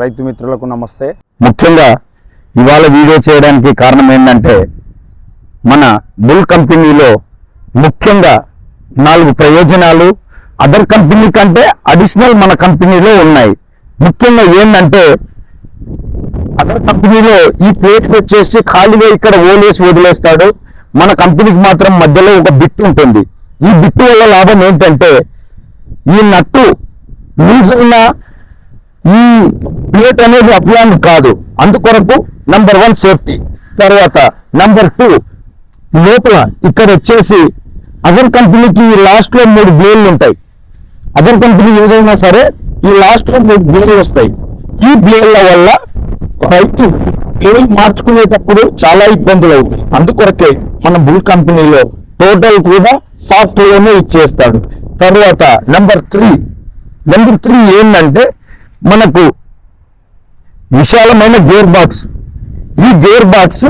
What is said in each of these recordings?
రైతు మిత్రులకు నమస్తే. ముఖ్యంగా ఇవాళ వీడియో చేయడానికి కారణం ఏంటంటే మన బుల్ కంపెనీలో ముఖ్యంగా 4 ప్రయోజనాలు అదర్ కంపెనీ కంటే అడిషనల్ మన కంపెనీలో ఉన్నాయి. ముఖ్యంగా ఏంటంటే అదర్ కంపెనీలో ఈ ప్లేట్కి వచ్చేసి ఖాళీగా ఇక్కడ ఓలేసి వదిలేస్తాడు. మన కంపెనీకి మాత్రం మధ్యలో ఒక బిట్ ఉంటుంది. ఈ బిట్టు వల్ల లాభం ఏంటంటే ఈ నట్టు లూజ్ అయిన ఈ ప్లేట్ అనేది అప్లాన్ కాదు. అందుకొరకు నంబర్ 1 సేఫ్టీ. తర్వాత నంబర్ 2 లోపల ఇక్కడ వచ్చేసి అదర్ కంపెనీకి లాస్ట్ లో 3 బ్లేడ్లు ఉంటాయి. అదర్ కంపెనీ ఏదైనా సరే ఈ లాస్ట్ లో 3 బ్లేడ్లు వస్తాయి. ఈ బ్లేడ్ల వల్ల రైతు బ్లేడ్ మార్చుకునేటప్పుడు చాలా ఇబ్బందులు అవుతాయి. అందుకొరకే మన బుల్ కంపెనీలో టోటల్ కూడా సాఫ్ట్వేర్నే ఇచ్చేస్తాడు. తర్వాత నంబర్ 3 ఏంటంటే మనకు విశాలమైన గేర్ బాక్స్. ఈ గేర్ బాక్స్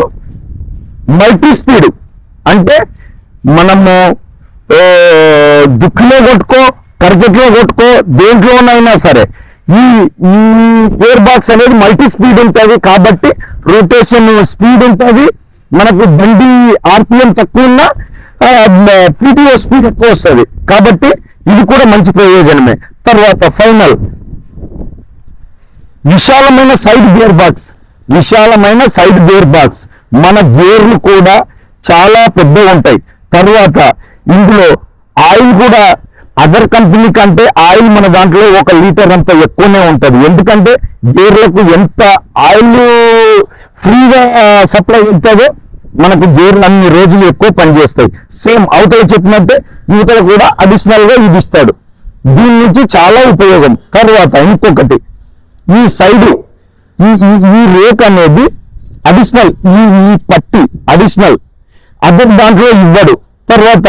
మల్టీ స్పీడ్, అంటే మనము దుక్కిలో కొట్టుకో కర్కెట్లో కొట్టుకో దేంట్లోనైనా సరే ఈ గేర్ బాక్స్ అనేది మల్టీ స్పీడ్ ఉంటుంది. కాబట్టి రొటేషన్ స్పీడ్ ఉంటుంది. మనకు బండి ఆర్పిఎం తక్కువ ఉన్నా పీటీఓ స్పీడ్ ఎక్కువ వస్తుంది. కాబట్టి ఇది కూడా మంచి ప్రయోజనమే. తర్వాత ఫైనల్ విశాలమైన సైడ్ గేర్ బాక్స్. మన గేర్లు కూడా చాలా పెద్దగా ఉంటాయి. తర్వాత ఇందులో ఆయిల్ కూడా అదర్ కంపెనీ కంటే ఆయిల్ మన దాంట్లో 1 లీటర్ అంత ఎక్కువనే ఉంటుంది. ఎందుకంటే గేర్లకు ఎంత ఆయిల్ ఫ్రీగా సప్లై అవుతుందో మనకు గేర్లు అన్ని రోజులు ఎక్కువ పనిచేస్తాయి. సేమ్ అవతల చెప్పినట్టే యువతల కూడా అడిషనల్ గా ఇది ఇస్తాడు. దీని నుంచి చాలా ఉపయోగం. తర్వాత ఇంకొకటి ఈ సైడ్ ఈ రేక్ అనేది అడిషనల్, ఈ పట్టి అడిషనల్, అదర్ దాంట్లో ఇవ్వడు. తర్వాత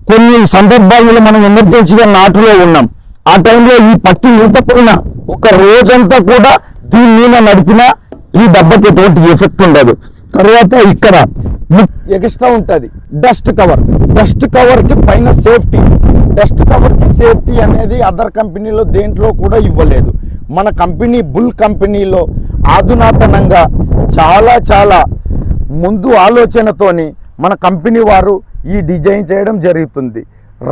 కొన్ని సందర్భాల్లో మనం ఎమర్జెన్సీగా నాటులో ఉన్నాం. ఆ టైంలో ఈ పట్టి ఇవ్వకపోయినా ఒక రోజంతా కూడా దీని మీద నడిపినా ఈ డబ్బాకి ఎటువంటి ఎఫెక్ట్ ఉండదు. తర్వాత ఇక్కడ ఎక్స్ట్రా ఉంటుంది డస్ట్ కవర్ కి పైన సేఫ్టీ. డస్ట్ కవర్ కి సేఫ్టీ అనేది అదర్ కంపెనీలో దేంట్లో కూడా ఇవ్వలేదు. మన కంపెనీ బుల్ కంపెనీలో ఆధునాతనంగా చాలా ముందు ఆలోచనతోని మన కంపెనీ వారు ఈ డిజైన్ చేయడం జరుగుతుంది.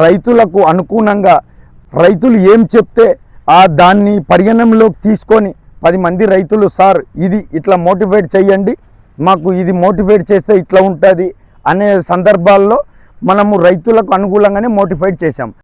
రైతులకు అనుగుణంగా రైతులు ఏం చెప్తే దాన్ని పరిగణనలోకి తీసుకొని 10 మంది రైతులు సార్ ఇది ఇట్లా మోటివేట్ చేయండి, మాకు ఇది మోటివేట్ చేస్తే ఇట్లా ఉంటుంది అనే సందర్భాల్లో మనము రైతులకు అనుకూలంగానే మోటివేట్ చేశాం.